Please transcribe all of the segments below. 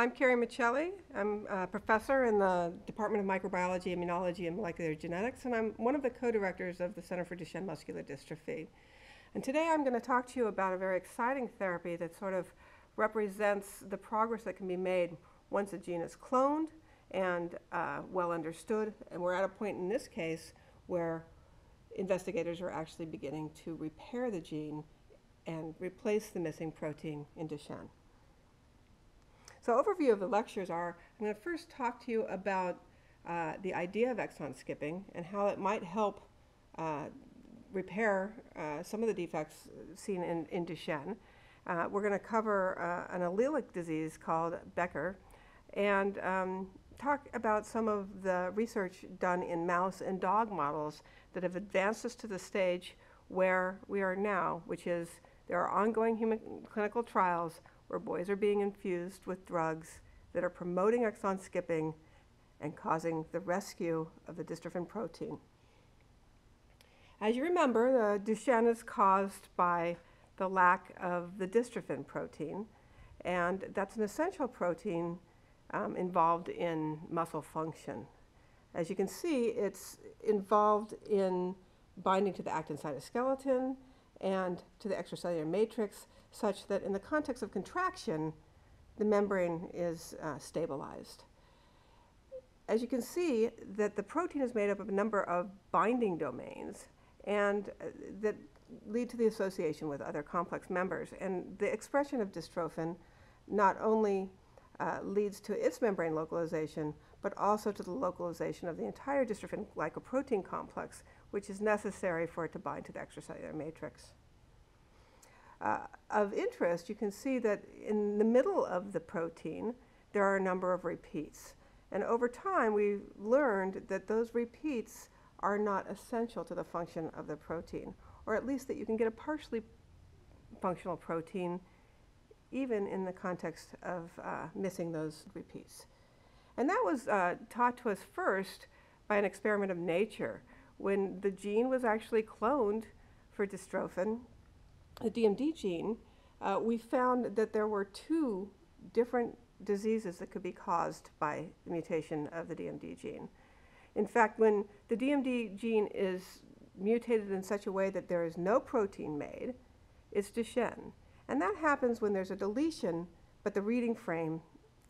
I'm Carrie Miceli. I'm a professor in the Department of Microbiology, Immunology, and Molecular Genetics, and I'm one of the co-directors of the Center for Duchenne Muscular Dystrophy. And today I'm going to talk to you about a very exciting therapy that sort of represents the progress that can be made once a gene is cloned and well understood. And we're at a point in this case where investigators are actually beginning to repair the gene and replace the missing protein in Duchenne. So overview of the lectures are, I'm going to first talk to you about the idea of exon skipping and how it might help repair some of the defects seen in Duchenne. We're going to cover an allelic disease called Becker and talk about some of the research done in mouse and dog models that have advanced us to the stage where we are now, which is there are ongoing human clinical trials where boys are being infused with drugs that are promoting exon skipping and causing the rescue of the dystrophin protein. As you remember, the Duchenne is caused by the lack of the dystrophin protein, and that's an essential protein involved in muscle function. As you can see, it's involved in binding to the actin cytoskeleton and to the extracellular matrix, such that in the context of contraction, the membrane is stabilized. As you can see, that the protein is made up of a number of binding domains and that lead to the association with other complex members. And the expression of dystrophin not only leads to its membrane localization, but also to the localization of the entire dystrophin glycoprotein complex, which is necessary for it to bind to the extracellular matrix. Of interest, you can see that in the middle of the protein, there are a number of repeats. And over time, we've learned that those repeats are not essential to the function of the protein, or at least that you can get a partially functional protein even in the context of missing those repeats. And that was taught to us first by an experiment of nature. When the gene was actually cloned for dystrophin, the DMD gene, we found that there were two different diseases that could be caused by the mutation of the DMD gene. In fact, when the DMD gene is mutated in such a way that there is no protein made, it's Duchenne. And that happens when there's a deletion, but the reading frame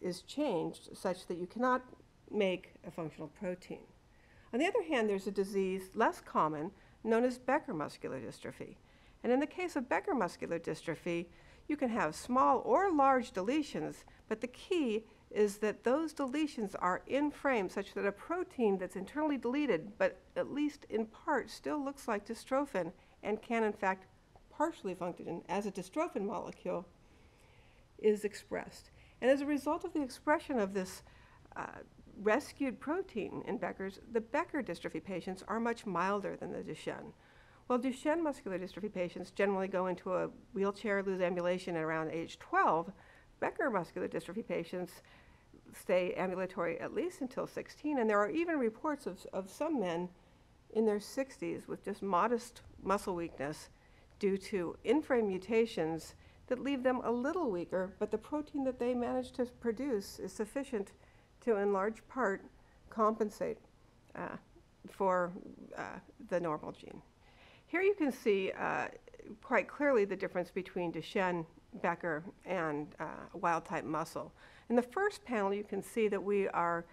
is changed such that you cannot make a functional protein. On the other hand, there's a disease less common known as Becker muscular dystrophy. And in the case of Becker muscular dystrophy, you can have small or large deletions, but the key is that those deletions are in frame such that a protein that's internally deleted, but at least in part still looks like dystrophin and can in fact partially function as a dystrophin molecule, is expressed. And as a result of the expression of this rescued protein in Becker's, the Becker dystrophy patients are much milder than the Duchenne. While Duchenne muscular dystrophy patients generally go into a wheelchair, lose ambulation at around age 12, Becker muscular dystrophy patients stay ambulatory at least until 16, and there are even reports of some men in their 60s with just modest muscle weakness due to in-frame mutations that leave them a little weaker, but the protein that they manage to produce is sufficient to, in large part, compensate for the normal gene. Here you can see quite clearly the difference between Duchenne, Becker, and wild-type muscle. In the first panel, you can see that we are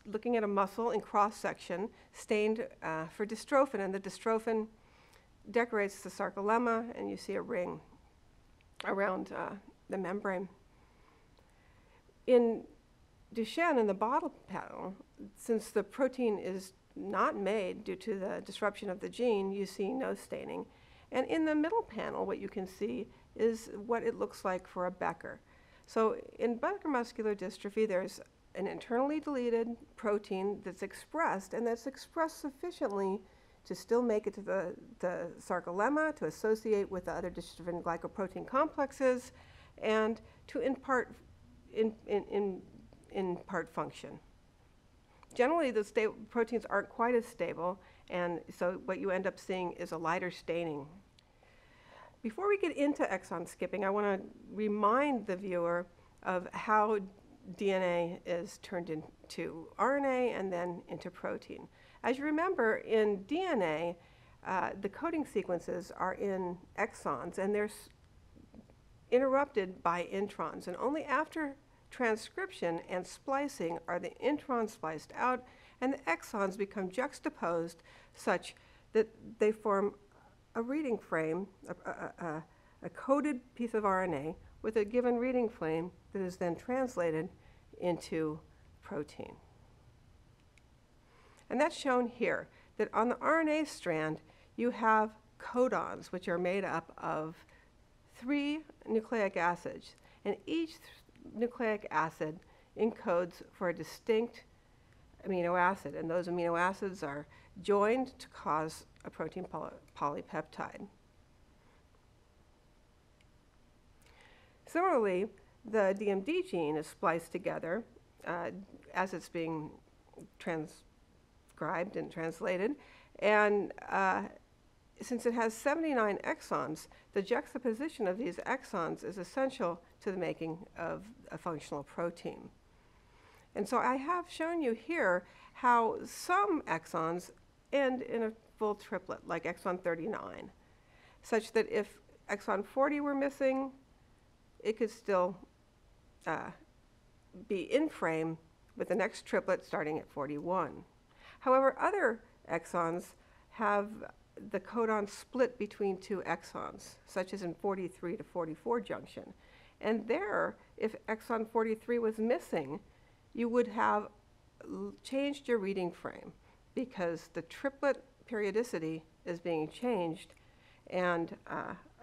looking at a muscle in cross-section stained for dystrophin, and the dystrophin decorates the sarcolemma, and you see a ring around the membrane. In Duchenne, in the bottom panel, since the protein is not made due to the disruption of the gene, you see no staining. And in the middle panel, what you can see is what it looks like for a Becker. So in Becker muscular dystrophy, there's an internally deleted protein that's expressed, and that's expressed sufficiently to still make it to the sarcolemma, to associate with the other dystrophin glycoprotein complexes, and to impart function. Generally, the proteins aren't quite as stable, and so what you end up seeing is a lighter staining. Before we get into exon skipping, I want to remind the viewer of how DNA is turned into RNA and then into protein. As you remember, in DNA, the coding sequences are in exons, and they're interrupted by introns. And only after transcription and splicing are the introns spliced out, and the exons become juxtaposed such that they form a reading frame, a coded piece of RNA with a given reading frame that is then translated into protein. And that's shown here, that on the RNA strand, you have codons, which are made up of 3 nucleic acids, and each nucleic acid encodes for a distinct amino acid, and those amino acids are joined to cause a protein polypeptide. Similarly, the DMD gene is spliced together as it's being transcribed and translated, and since it has 79 exons, the juxtaposition of these exons is essential to the making of a functional protein. And so I have shown you here how some exons end in a full triplet, like exon 39, such that if exon 40 were missing, it could still be in frame with the next triplet starting at 41. However, other exons have the codon split between 2 exons, such as in 43 to 44 junction. And there, if exon 43 was missing, you would have changed your reading frame because the triplet periodicity is being changed and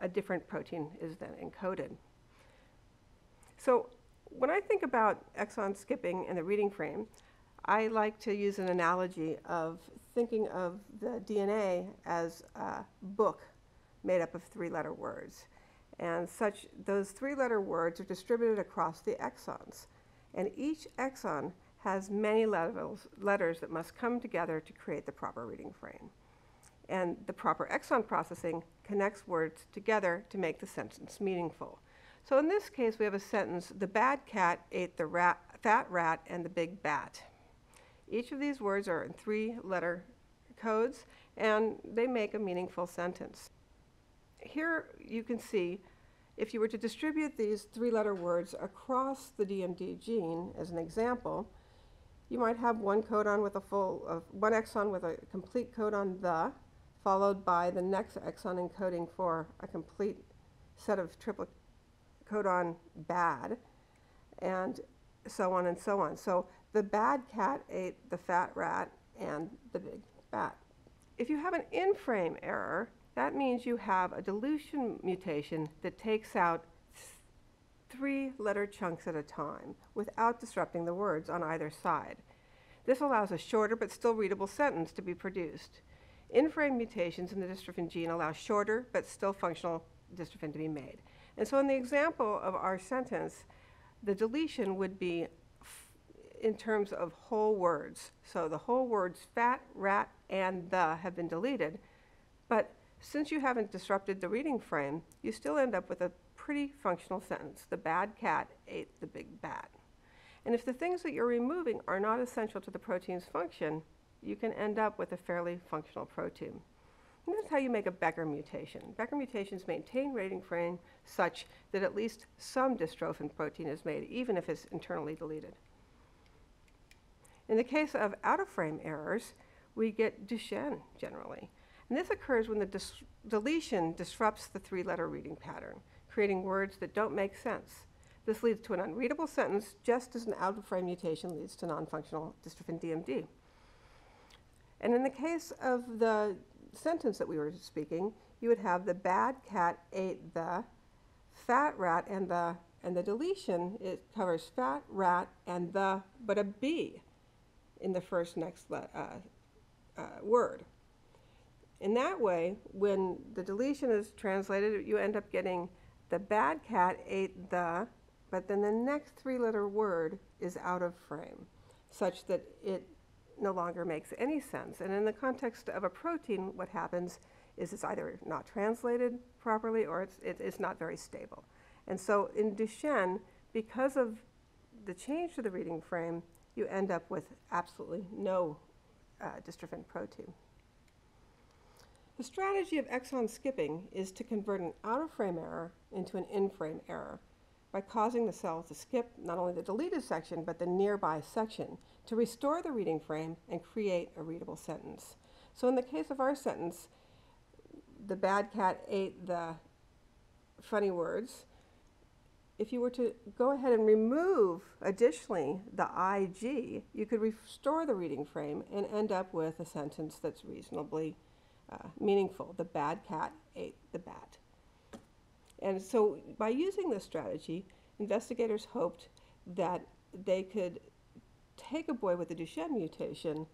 a different protein is then encoded. So when I think about exon skipping in the reading frame, I like to use an analogy of thinking of the DNA as a book made up of 3-letter words. And those 3-letter words are distributed across the exons. And each exon has many letters that must come together to create the proper reading frame. And the proper exon processing connects words together to make the sentence meaningful. So in this case, we have a sentence, the bad cat ate the fat rat and the big bat. Each of these words are in 3-letter codes, and they make a meaningful sentence. Here you can see, if you were to distribute these 3-letter words across the DMD gene, as an example, you might have one codon with one exon with a complete codon the, followed by the next exon encoding for a complete set of triplet codon bad, and so on and so on. So the bad cat ate the fat rat and the big bat. If you have an in-frame error, that means you have a deletion mutation that takes out 3-letter chunks at a time without disrupting the words on either side. This allows a shorter but still readable sentence to be produced. In-frame mutations in the dystrophin gene allow shorter but still functional dystrophin to be made. And so in the example of our sentence, the deletion would be in terms of whole words. So the whole words fat, rat, and the have been deleted, but since you haven't disrupted the reading frame, you still end up with a pretty functional sentence. The bad cat ate the big bat. And if the things that you're removing are not essential to the protein's function, you can end up with a fairly functional protein. And this is how you make a Becker mutation. Becker mutations maintain reading frame such that at least some dystrophin protein is made, even if it's internally deleted. In the case of out-of-frame errors, we get Duchenne generally. And this occurs when the deletion disrupts the 3-letter reading pattern, creating words that don't make sense. This leads to an unreadable sentence, just as an out-of-frame mutation leads to non-functional dystrophin DMD. And in the case of the sentence that we were speaking, you would have the bad cat ate the fat rat, and the deletion, it covers fat, rat, and the, but a B in the next word. In that way, when the deletion is translated, you end up getting the bad cat ate the, but then the next 3-letter word is out of frame, such that it no longer makes any sense. And in the context of a protein, what happens is it's either not translated properly or it's not very stable. And so in Duchenne, because of the change to the reading frame, you end up with absolutely no dystrophin protein. The strategy of exon skipping is to convert an out-of-frame error into an in-frame error by causing the cell to skip not only the deleted section, but the nearby section to restore the reading frame and create a readable sentence. So in the case of our sentence, the bad cat ate the funny words. If you were to go ahead and remove additionally the IG, you could restore the reading frame and end up with a sentence that's reasonably meaningful. The bad cat ate the bat. And so by using this strategy, investigators hoped that they could take a boy with a Duchenne mutation,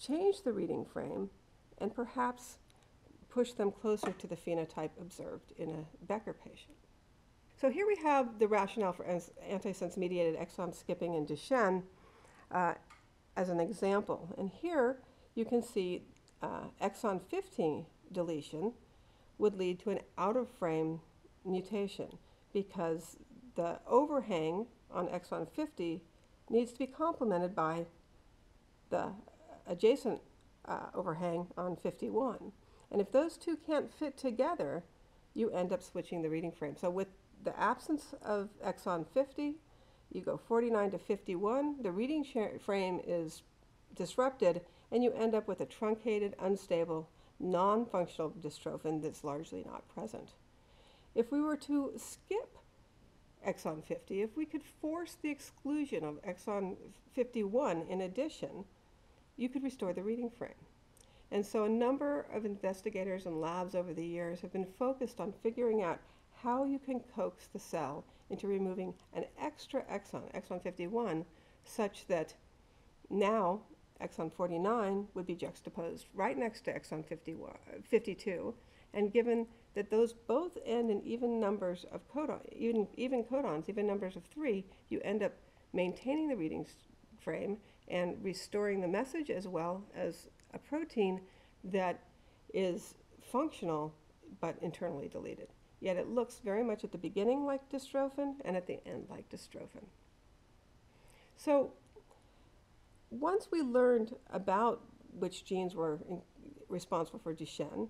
change the reading frame, and perhaps push them closer to the phenotype observed in a Becker patient. So here we have the rationale for antisense-mediated exon skipping in Duchenne as an example. And here you can see exon 50 deletion would lead to an out-of-frame mutation because the overhang on exon 50 needs to be complemented by the adjacent overhang on 51. And if those two can't fit together, you end up switching the reading frame. So with the absence of exon 50, you go 49 to 51, the reading frame is disrupted, and you end up with a truncated, unstable, non-functional dystrophin that's largely not present. If we were to skip exon 50, if we could force the exclusion of exon 51 in addition, you could restore the reading frame. And so a number of investigators and labs over the years have been focused on figuring out how you can coax the cell into removing an extra exon, exon 51, such that now exon 49 would be juxtaposed right next to exon 52, and given that those both end in even numbers of even codons, even numbers of 3, you end up maintaining the reading frame and restoring the message as well as a protein that is functional but internally deleted. Yet it looks very much at the beginning like dystrophin and at the end like dystrophin. So once we learned about which genes were responsible for Duchenne,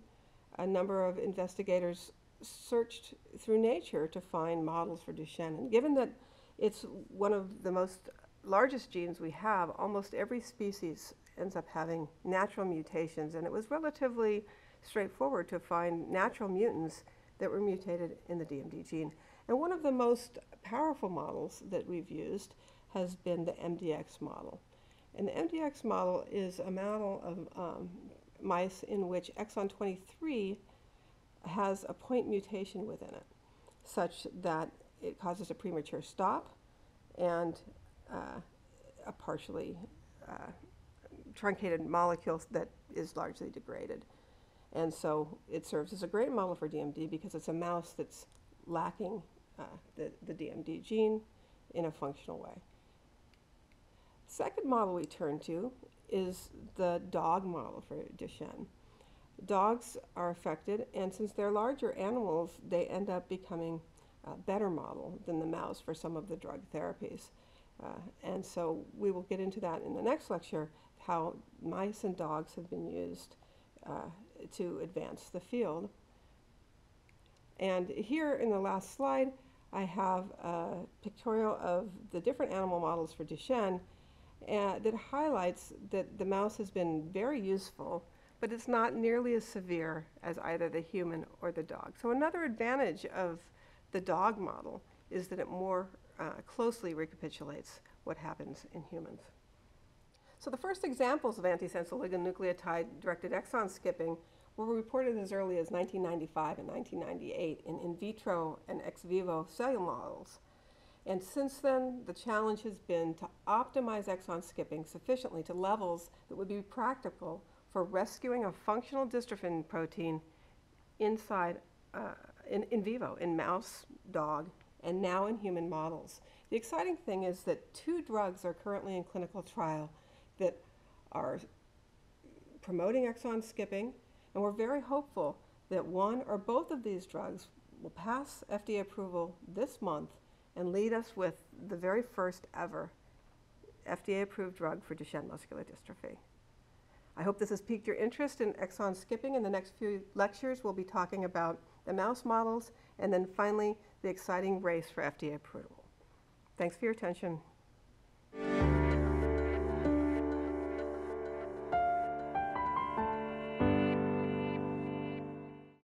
a number of investigators searched through nature to find models for Duchenne. And given that it's one of the most largest genes we have, almost every species ends up having natural mutations, and it was relatively straightforward to find natural mutants that were mutated in the DMD gene. And one of the most powerful models that we've used has been the MDX model. And the MDX model is a model of mice in which exon 23 has a point mutation within it, such that it causes a premature stop and a partially truncated molecule that is largely degraded. And so it serves as a great model for DMD because it's a mouse that's lacking the DMD gene in a functional way. Second model we turn to is the dog model for Duchenne. Dogs are affected, and since they're larger animals, they end up becoming a better model than the mouse for some of the drug therapies. And so we will get into that in the next lecture, how mice and dogs have been used to advance the field. And here in the last slide, I have a pictorial of the different animal models for Duchenne that highlights that the mouse has been very useful, but it's not nearly as severe as either the human or the dog. So another advantage of the dog model is that it more closely recapitulates what happens in humans. So the first examples of antisense oligonucleotide-directed exon skipping were reported as early as 1995 and 1998 in vitro and ex vivo cellular models. And since then, the challenge has been to optimize exon skipping sufficiently to levels that would be practical for rescuing a functional dystrophin protein inside, in vivo, in mouse, dog, and now in human models. The exciting thing is that 2 drugs are currently in clinical trial that are promoting exon skipping, and we're very hopeful that one or both of these drugs will pass FDA approval this month and lead us with the very first ever FDA-approved drug for Duchenne muscular dystrophy. I hope this has piqued your interest in exon skipping. In the next few lectures, we'll be talking about the mouse models and then finally the exciting race for FDA approval. Thanks for your attention.